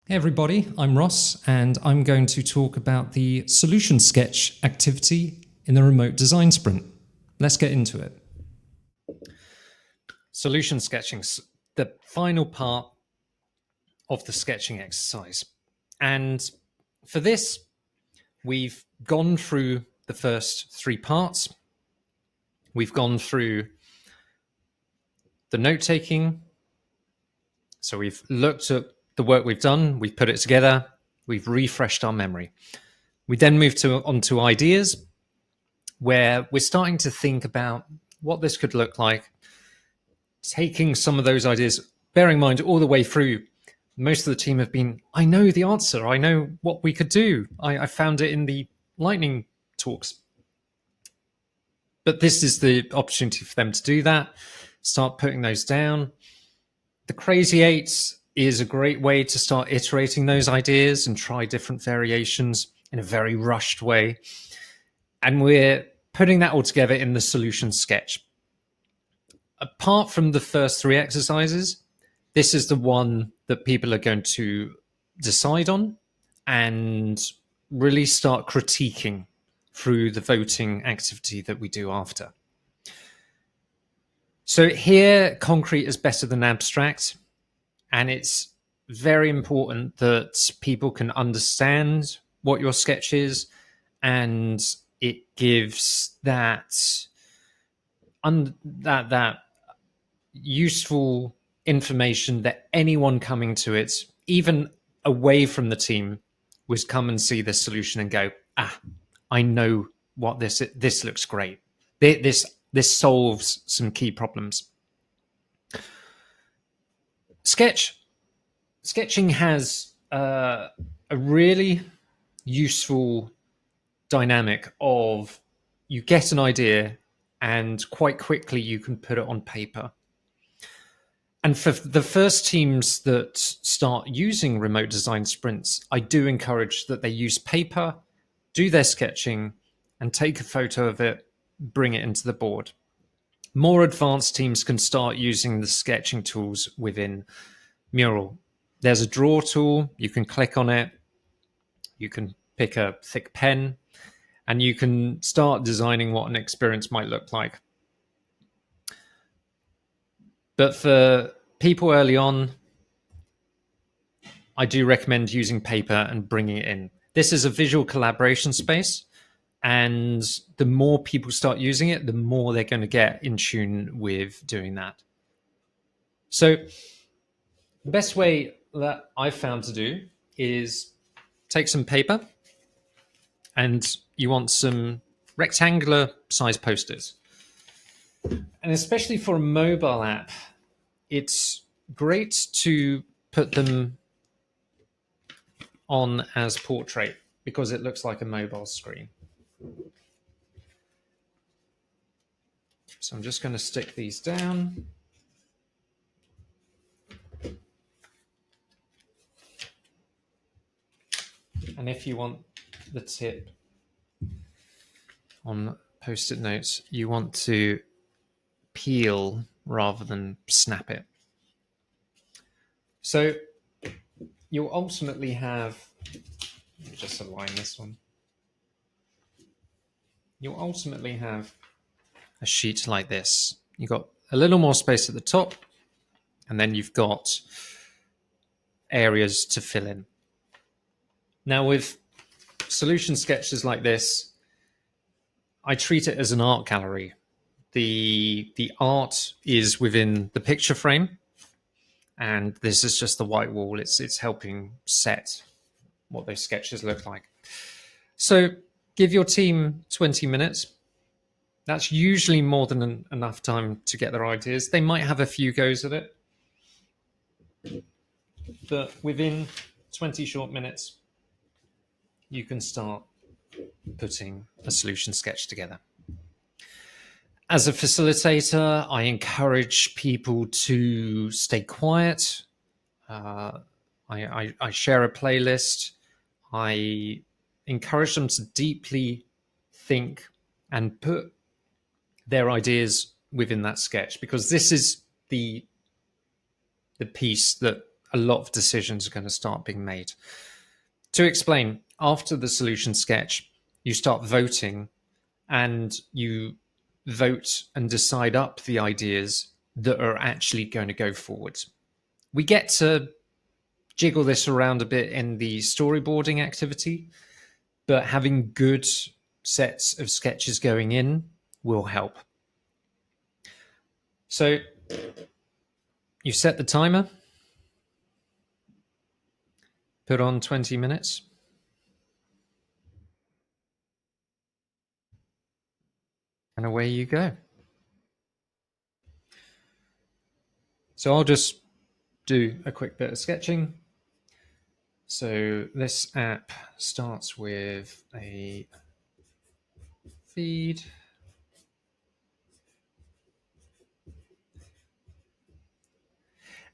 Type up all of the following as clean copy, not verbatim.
Hey everybody, I'm Ross and I'm going to talk about the solution sketch activity in the remote design sprint. Let's get into it. Solution sketching's the final part of the sketching exercise. And for this, we've gone through the first three parts. We've gone through the note-taking. So we've looked at the work we've done, we've put it together, we've refreshed our memory. We then move onto ideas, where we're starting to think about what this could look like, taking some of those ideas, bearing in mind all the way through, most of the team have been, I know the answer, I know what we could do. I found it in the lightning talks. But this is the opportunity for them to do that, start putting those down. The Crazy Eights is a great way to start iterating those ideas and try different variations in a very rushed way. And we're putting that all together in the solution sketch. Apart from the first three exercises, this is the one that people are going to decide on and really start critiquing through the voting activity that we do after. So here, concrete is better than abstract. And it's very important that people can understand what your sketch is, and it gives that useful information that anyone coming to it, even away from the team, would come and see this solution and go, I know what this looks great. This solves some key problems. Sketching has a really useful dynamic of you get an idea and quite quickly you can put it on paper. And for the first teams that start using remote design sprints, I do encourage that they use paper, do their sketching, and take a photo of it, bring it into the board. More advanced teams can start using the sketching tools within Mural. There's a draw tool, you can click on it, you can pick a thick pen, and you can start designing what an experience might look like. But for people early on, I do recommend using paper and bringing it in. This is a visual collaboration space, and the more people start using it, the more they're going to get in tune with doing that. So the best way that I've found to do is take some paper, and you want some rectangular size posters. And especially for a mobile app, it's great to put them on as portrait because it looks like a mobile screen. So I'm just going to stick these down. And if you want the tip on post-it notes, you want to peel rather than snap it. So you'll ultimately have, let me just align this one. You'll ultimately have a sheet like this. You've got a little more space at the top, and then you've got areas to fill in. Now with solution sketches like this, I treat it as an art gallery. The art is within the picture frame, and this is just the white wall. It's helping set what those sketches look like. So give your team 20 minutes. That's usually more than enough time to get their ideas. They might have a few goes at it, but within 20 short minutes, you can start putting a solution sketch together. As a facilitator, I encourage people to stay quiet. I share a playlist. I encourage them to deeply think and put their ideas within that sketch, because this is the piece that a lot of decisions are going to start being made. To explain, after the solution sketch, you start voting, and you vote and decide up the ideas that are actually going to go forward. We get to jiggle this around a bit in the storyboarding activity, but having good sets of sketches going in will help. So you set the timer, put on 20 minutes. And away you go. So I'll just do a quick bit of sketching. So this app starts with a feed.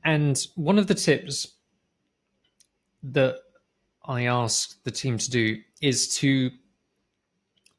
And one of the tips that I ask the team to do is to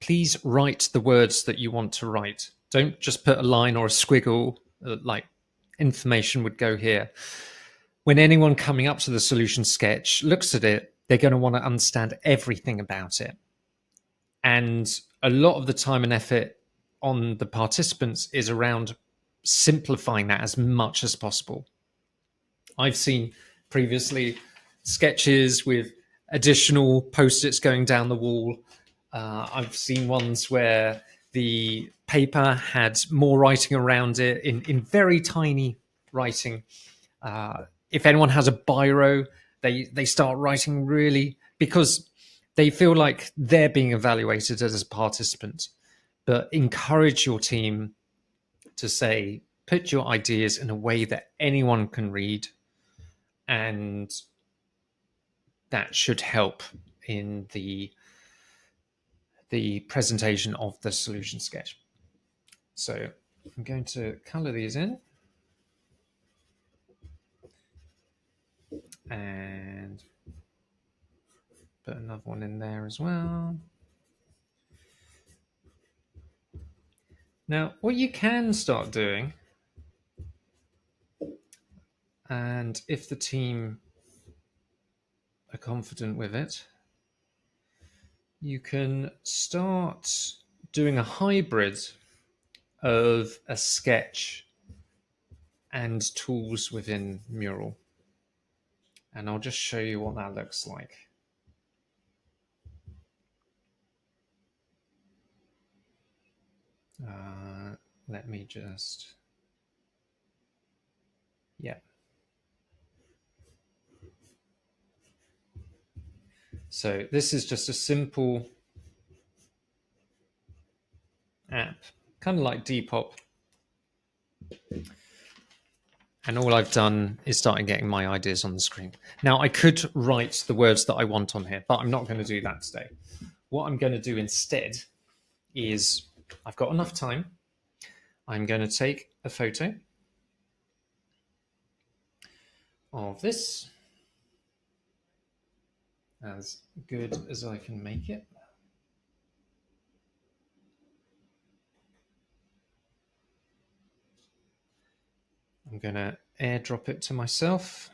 please write the words that you want to write. Don't just put a line or a squiggle, like information would go here. When anyone coming up to the solution sketch looks at it, they're going to want to understand everything about it. And a lot of the time and effort on the participants is around simplifying that as much as possible. I've seen previously sketches with additional post-its going down the wall. I've seen ones where the paper had more writing around it in very tiny writing. If anyone has a biro, they start writing really, because they feel like they're being evaluated as a participant. But encourage your team to say, put your ideas in a way that anyone can read, and that should help in the presentation of the solution sketch. So I'm going to color these in and put another one in there as well. Now, what you can start doing, and if the team are confident with it, you can start doing a hybrid of a sketch and tools within Mural. And I'll just show you what that looks like. Let me just, yeah. So this is just a simple app, kind of like Depop. And all I've done is started getting my ideas on the screen. Now, I could write the words that I want on here, but I'm not going to do that today. What I'm going to do instead is, I've got enough time. I'm going to take a photo of this, as good as I can make it. I'm going to airdrop it to myself.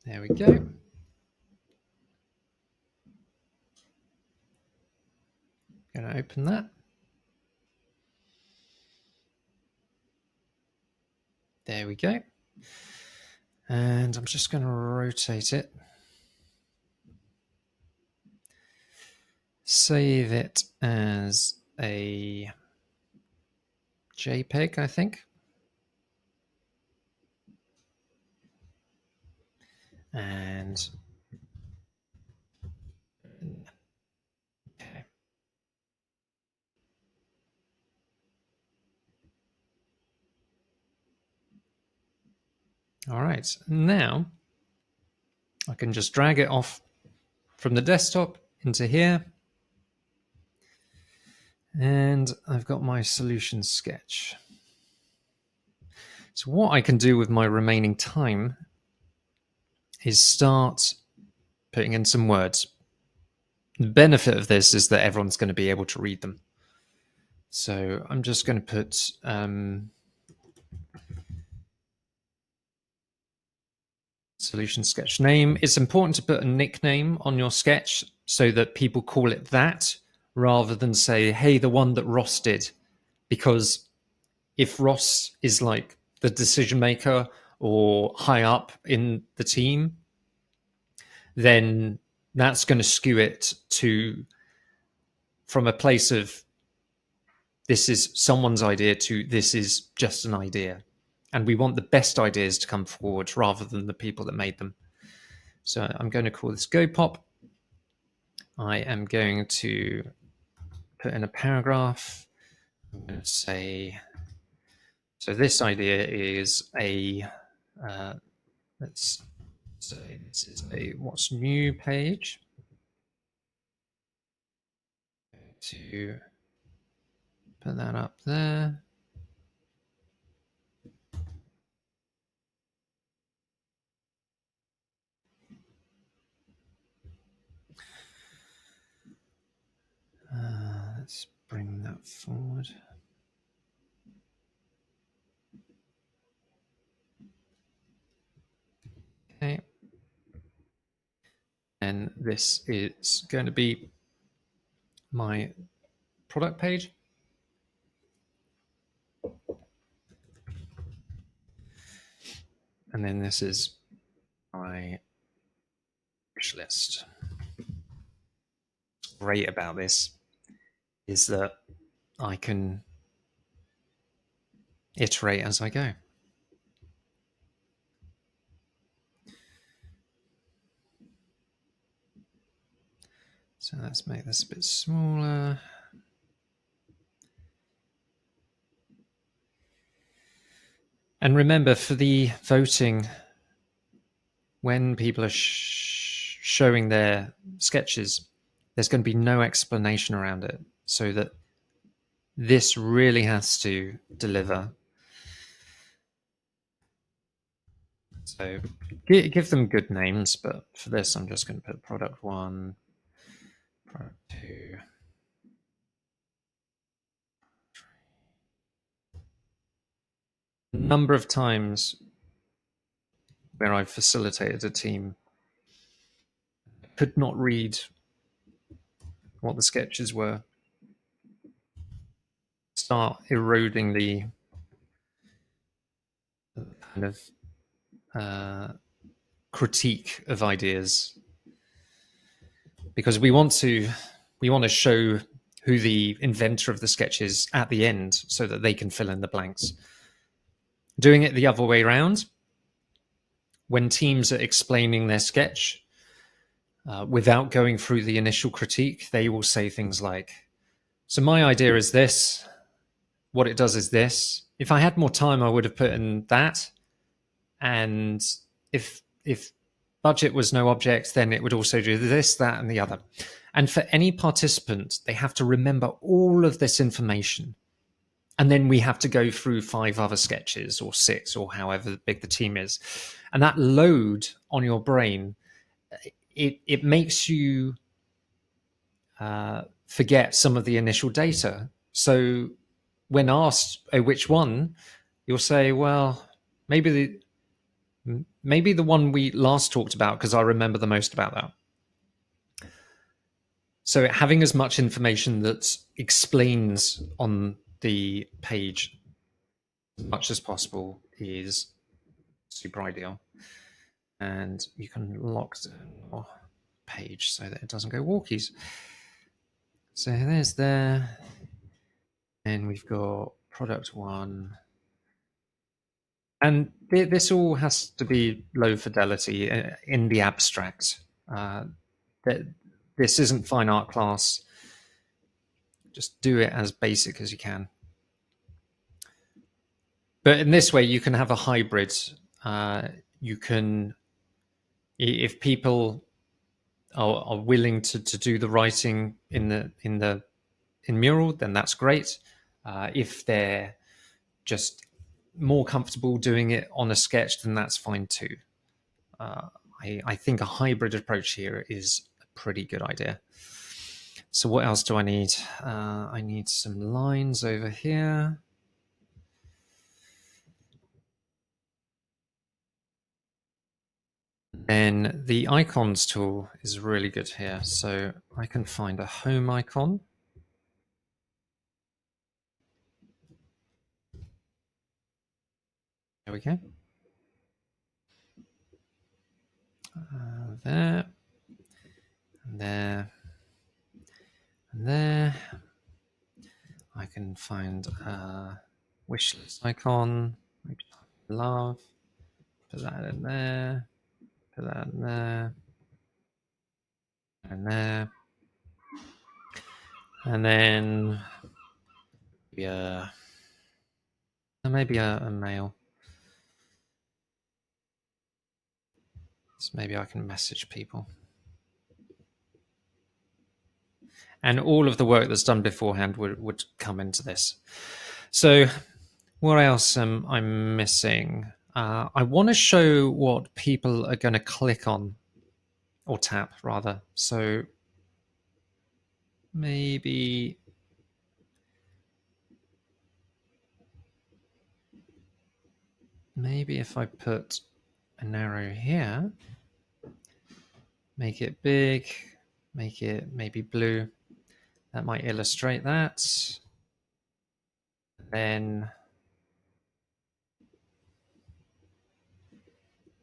There we go. Going to open that. There we go. And I'm just going to rotate it. Save it as a JPEG, I think. And okay. All right, now I can just drag it off from the desktop into here. And I've got my solution sketch. So what I can do with my remaining time is start putting in some words. The benefit of this is that everyone's going to be able to read them. So I'm just going to put solution sketch name. It's important to put a nickname on your sketch so that people call it that rather than say, hey, the one that Ross did. Because if Ross is like the decision maker or high up in the team, then that's going to skew it to from a place of this is someone's idea to this is just an idea. And we want the best ideas to come forward rather than the people that made them. So I'm going to call this Go Pop. I am going to put in a paragraph. I'm going to say, so this idea is let's say this is a what's new page. To put that up there. Let's bring that forward. Okay. And this is going to be my product page. And then this is my wish list. What's great about this is that I can iterate as I go. So let's make this a bit smaller. And remember, for the voting, when people are showing their sketches, there's going to be no explanation around it, so that this really has to deliver. So give them good names, but for this, I'm just going to put product 1, product 2. A number of times where I've facilitated a team could not read what the sketches were, start eroding the kind of critique of ideas, because we want to show who the inventor of the sketch is at the end so that they can fill in the blanks. Doing it the other way around, when teams are explaining their sketch without going through the initial critique, they will say things like, so my idea is this, what it does is this. If I had more time, I would have put in that. And if budget was no object, then it would also do this, that, and the other. And for any participant, they have to remember all of this information. And then we have to go through 5 other sketches or 6 or however big the team is. And that load on your brain, it makes you forget some of the initial data. So when asked which one, you'll say, well, maybe the one we last talked about, because I remember the most about that. So having as much information that explains on the page as much as possible is super ideal. And you can lock the page so that it doesn't go walkies. So there's there. And we've got product 1. And this all has to be low fidelity in the abstract. This isn't fine art class. Just do it as basic as you can. But in this way, you can have a hybrid. You can, if people are willing to do the writing in Mural, then that's great. If they're just more comfortable doing it on a sketch, then that's fine too. I think a hybrid approach here is a pretty good idea. So what else do I need? I need some lines over here. Then the icons tool is really good here. So I can find a home icon. There we go. There, and there, and there. I can find a wish list icon. Maybe love. Put that in there. Put that in there. And there. And then maybe a mail. So maybe I can message people. And all of the work that's done beforehand would come into this. So what else am I missing? I want to show what people are going to click on, or tap rather. So maybe if I put an arrow here, make it big, make it maybe blue, that might illustrate that. Then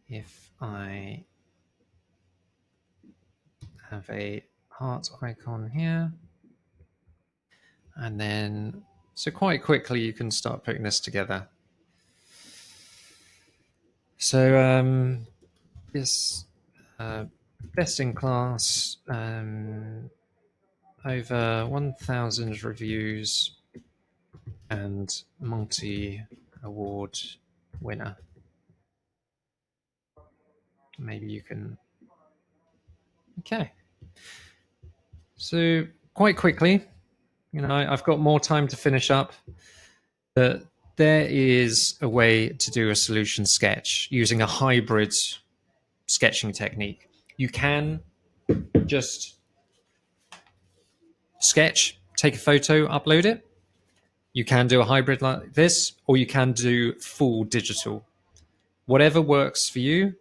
if I have a heart icon here, and then so quite quickly you can start putting this together. So this best in class, over 1,000 reviews, and multi-award winner. Maybe you can. Okay. So quite quickly, I've got more time to finish up, but there is a way to do a solution sketch using a hybrid sketching technique. You can just sketch, take a photo, upload it. You can do a hybrid like this, or you can do full digital. Whatever works for you,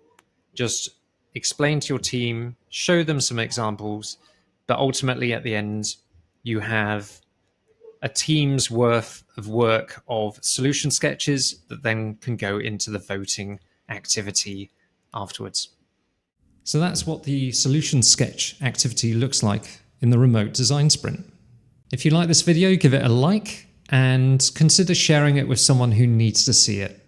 just explain to your team, show them some examples, but ultimately at the end, you have a team's worth of work of solution sketches that then can go into the voting activity afterwards. So that's what the solution sketch activity looks like in the remote design sprint. If you like this video, give it a like and consider sharing it with someone who needs to see it.